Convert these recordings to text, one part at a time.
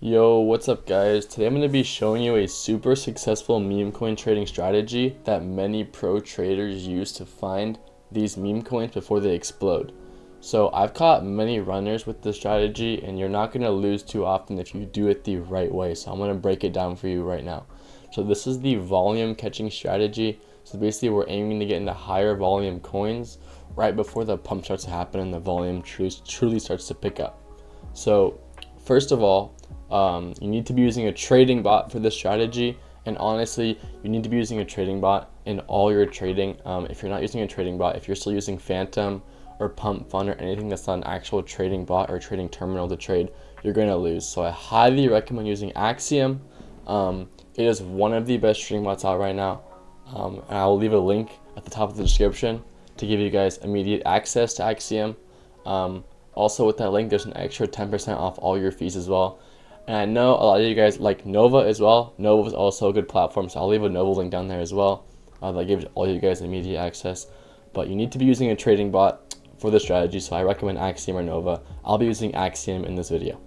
Yo, what's up guys? Today I'm going to be showing you a super successful meme coin trading strategy that many pro traders use to find these meme coins before they explode. So I've caught many runners with this strategy and you're not going to lose too often if you do it the right way. So I'm going to break it down for you right now. So this is the volume catching strategy. So basically we're aiming to get into higher volume coins right before the pump starts to happen and the volume truly starts to pick up. So first of all, you need to be using a trading bot for this strategy, and honestly you need to be using a trading bot in all your trading. If you're not using a trading bot, if you're still using Phantom or pumpfun or anything that's not an actual trading bot or trading terminal to trade, you're going to lose. So I highly recommend using Axiom. It is one of the best trading bots out right now, and I will leave a link at the top of the description to give you guys immediate access to Axiom. Also with that link there's an extra 10% off all your fees as well. And I know a lot of you guys like Nova as well. Nova is also a good platform, so I'll leave a Nova link down there as well. That gives all you guys immediate access. But you need to be using a trading bot for the strategy, so I recommend Axiom or Nova. I'll be using Axiom in this video.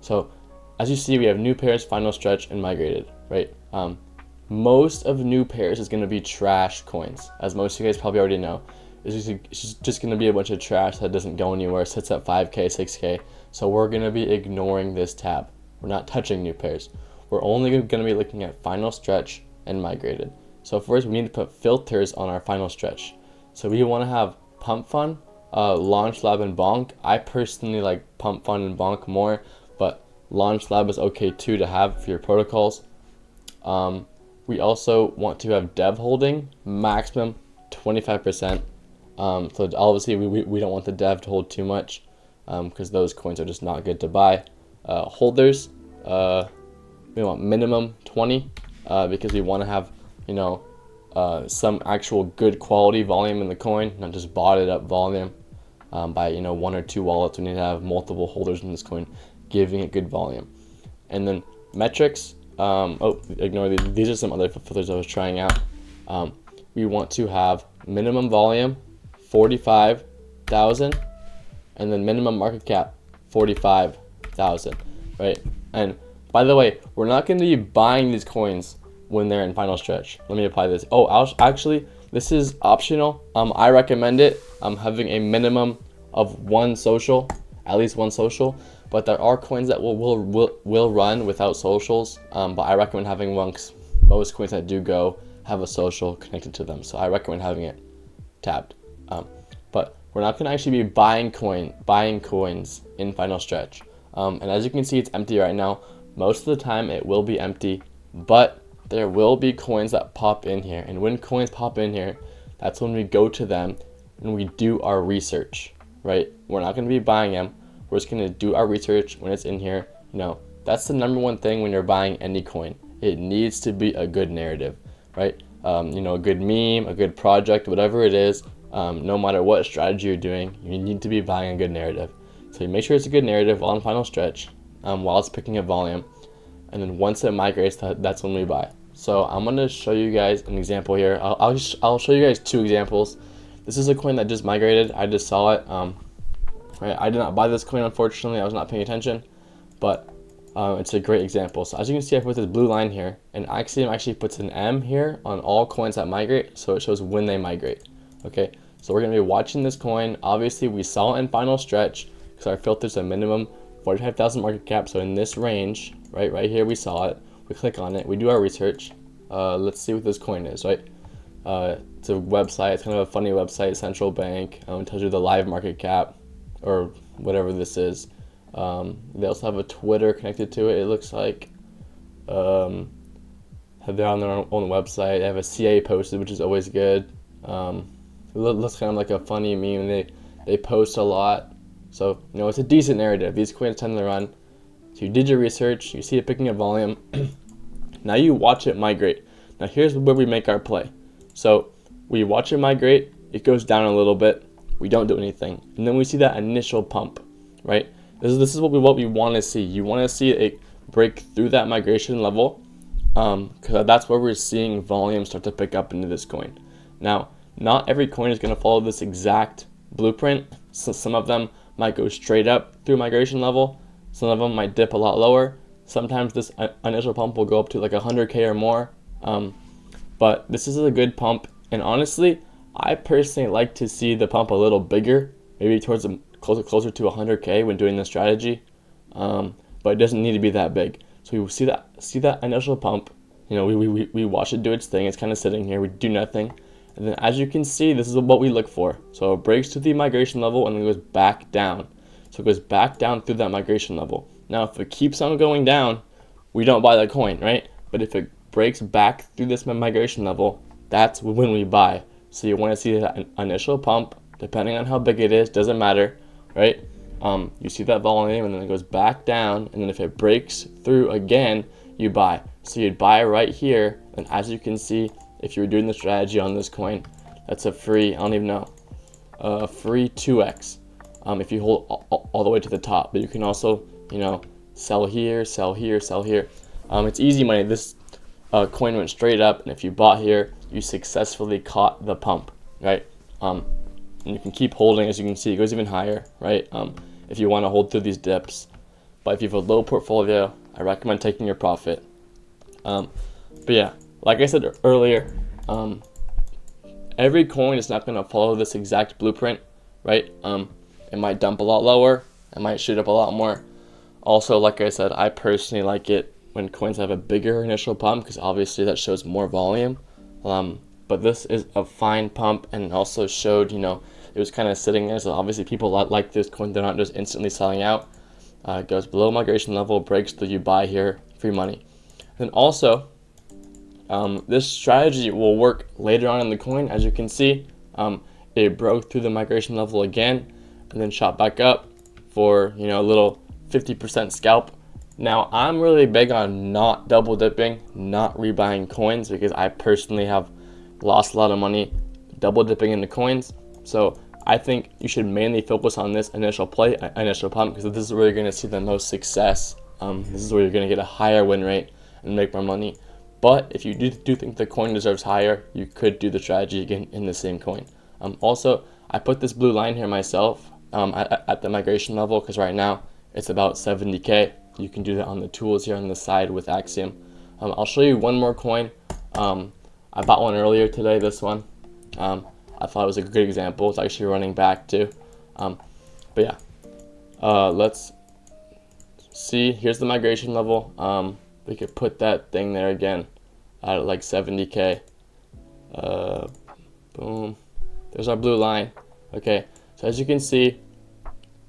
So as you see, we have new pairs, final stretch, and migrated, right? Most of new pairs is going to be trash coins, as most of you guys probably already know. It's just going to be a bunch of trash that doesn't go anywhere, sits at 5K, 6K. So we're going to be ignoring this tab. We're not touching new pairs. We're only going to be looking at final stretch and migrated. So first we need to put filters on our final stretch. So we want to have pumpfun, launch lab, and bonk. I personally like pumpfun and bonk more, but launch lab is okay too to have for your protocols. We also want to have dev holding maximum 25%. So obviously we don't want the dev to hold too much because those coins are just not good to buy. Holders, we want minimum 20 because we want to have, some actual good quality volume in the coin, not just botted up volume by one or two wallets. We need to have multiple holders in this coin giving it good volume. And then metrics, ignore these. These are some other filters I was trying out. We want to have minimum volume 45,000 and then minimum market cap 45,000, right? And by the way, we're not going to be buying these coins when they're in final stretch. Let me apply this. Actually, this is optional. I recommend it. I'm having a minimum of one social, at least one social, but there are coins that will run without socials. But I recommend having one because most coins that do go have a social connected to them. So I recommend having it tabbed. But we're not going to actually be buying coins in final stretch. And as you can see, it's empty right now. Most of the time it will be empty, but there will be coins that pop in here. And when coins pop in here, that's when we go to them and we do our research, right? We're not going to be buying them. We're just going to do our research when it's in here. That's the number one thing when you're buying any coin. It needs to be a good narrative, right? A good meme, a good project, whatever it is. No matter what strategy you're doing, you need to be buying a good narrative. So you make sure it's a good narrative on final stretch while it's picking up volume. And then once it migrates, that's when we buy. So I'm going to show you guys an example here. I'll show you guys two examples. This is a coin that just migrated. I just saw it. Right? I did not buy this coin, unfortunately. I was not paying attention. But it's a great example. So as you can see, I put this blue line here. And Axiom actually puts an M here on all coins that migrate. So it shows when they migrate. Okay, so we're going to be watching this coin. Obviously, we saw it in final stretch because our filter's a minimum 45,000 market cap. So in this range, right here, we saw it. We click on it. We do our research. Let's see what this coin is, right? It's a website. It's kind of a funny website, central bank. It tells you the live market cap or whatever this is. They also have a Twitter connected to it, it looks like. They're on their own website. They have a CA posted, which is always good. It looks kind of like a funny meme. They post a lot, so it's a decent narrative. These coins tend to run. So you did your research, you see it picking up volume. Now you watch it migrate. Now here's where we make our play. So we watch it migrate, it goes down a little bit, we don't do anything, and then we see that initial pump, right? This is what we want to see. You want to see it break through that migration level, because that's where we're seeing volume start to pick up into this coin. Now, not every coin is going to follow this exact blueprint. So some of them might go straight up through migration level. Some of them might dip a lot lower. Sometimes this initial pump will go up to like 100K or more. But this is a good pump, and honestly, I personally like to see the pump a little bigger, maybe towards closer to 100K when doing this strategy. But it doesn't need to be that big. So we see that initial pump. You know, we watch it do its thing. It's kind of sitting here. We do nothing. And then as you can see, this is what we look for. So it breaks to the migration level and then goes back down. So it goes back down through that migration level. Now, if it keeps on going down, we don't buy the coin, right? But if it breaks back through this migration level, that's when we buy. So you want to see that initial pump, depending on how big it is, doesn't matter, right? You see that volume, and then it goes back down, and then if it breaks through again, you buy. So you'd buy right here, and as you can see, if you were doing the strategy on this coin, that's a free, I don't even know, free 2x if you hold all the way to the top. But you can also, you know, sell here, sell here, sell here. It's easy money. This coin went straight up, and if you bought here, you successfully caught the pump, right? And you can keep holding. As you can see, it goes even higher, right? If you want to hold through these dips. But if you have a low portfolio, I recommend taking your profit. But yeah, like I said earlier, every coin is not going to follow this exact blueprint, right? It might dump a lot lower, it might shoot up a lot more. Also, like I said, I personally like it when coins have a bigger initial pump, because obviously that shows more volume. But this is a fine pump, and also showed, you know, it was kind of sitting there. So obviously people like this coin, they're not just instantly selling out. It goes below migration level, breaks through, you buy here, free money. Then also, this strategy will work later on in the coin. As you can see, it broke through the migration level again, and then shot back up for, you know, a little 50% scalp. Now, I'm really big on not double dipping, not rebuying coins, because I personally have lost a lot of money double dipping into coins. So I think you should mainly focus on this initial play, initial pump, because this is where you're going to see the most success. This is where you're going to get a higher win rate and make more money. But if you do think the coin deserves higher, you could do the strategy again in the same coin. Also, I put this blue line here myself at the migration level, because right now it's about 70K. You can do that on the tools here on the side with Axiom. I'll show you one more coin. I bought one earlier today, this one. I thought it was a good example. It's actually running back too. But yeah, let's see. Here's the migration level. We could put that thing there again at like 70K. Boom. There's our blue line. Okay, so as you can see,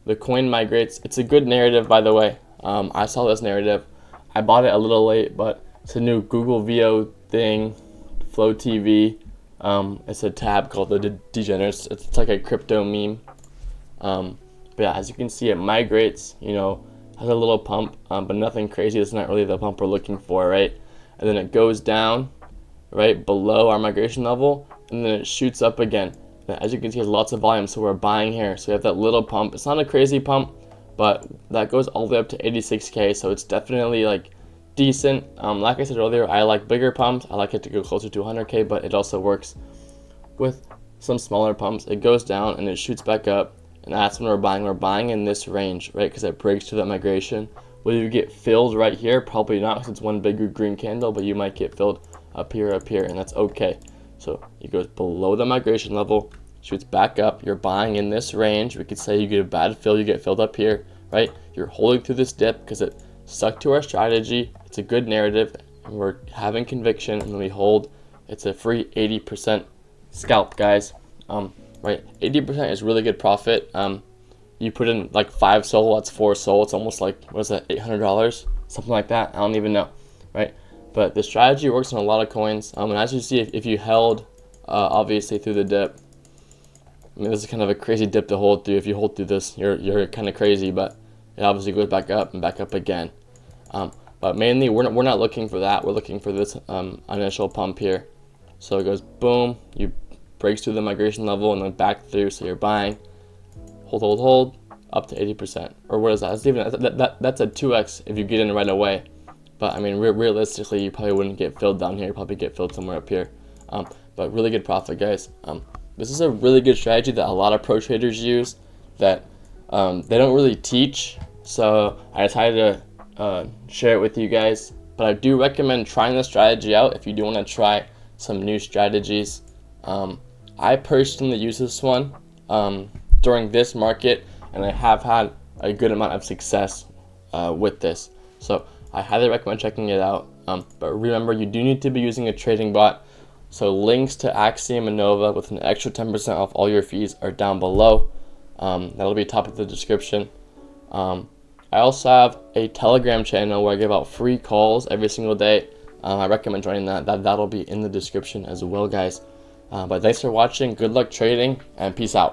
the coin migrates. It's a good narrative, by the way. I saw this narrative. I bought it a little late, but it's a new Google VO thing, Flow TV. It's a tab called the Degenerates. It's like a crypto meme. But yeah, as you can see, it migrates, you know, has a little pump, but nothing crazy. It's not really the pump we're looking for, right? And then it goes down, right, below our migration level, and then it shoots up again. And as you can see, it has lots of volume, so we're buying here. So we have that little pump. It's not a crazy pump, but that goes all the way up to 86K, so it's definitely like decent. Like I said earlier, I like bigger pumps. I like it to go closer to 100K, but it also works with some smaller pumps. It goes down and it shoots back up, and that's when we're buying. We're buying in this range, right, because it breaks to that migration. Will you get filled right here? Probably not, because it's one big green candle, but you might get filled up here, and that's okay. So it goes below the migration level, shoots back up. You're buying in this range. We could say you get a bad fill, you get filled up here, right? You're holding through this dip because it stuck to our strategy. It's a good narrative, and we're having conviction, and then we hold. It's a free 80% scalp, guys. Right, 80% is really good profit. You put in like 5 SOL, that's 4 SOL. It's almost like, what is that, $800, something like that. I don't even know, right? But the strategy works on a lot of coins. And as you see, if you held, obviously through the dip, I mean, this is kind of a crazy dip to hold through. If you hold through this, you're kind of crazy, but it obviously goes back up and back up again. But mainly, we're not looking for that. We're looking for this initial pump here. So it goes boom, you breaks through the migration level and then back through. So you're buying, hold, up to 80%. Or what is that? That's even that's a 2x if you get in right away. But I mean, realistically, you probably wouldn't get filled down here. You probably get filled somewhere up here. But really good profit, guys. This is a really good strategy that a lot of pro traders use that they don't really teach. So I decided share it with you guys. But I do recommend trying the strategy out if you do want to try some new strategies. I personally use this one during this market, and I have had a good amount of success with this. So I highly recommend checking it out. But remember, you do need to be using a trading bot. So links to Axiom and Nova with an extra 10% off all your fees are down below. That'll be top of the description. I also have a Telegram channel where I give out free calls every single day. I recommend joining that. That'll be in the description as well, guys. But thanks for watching. Good luck trading, and peace out.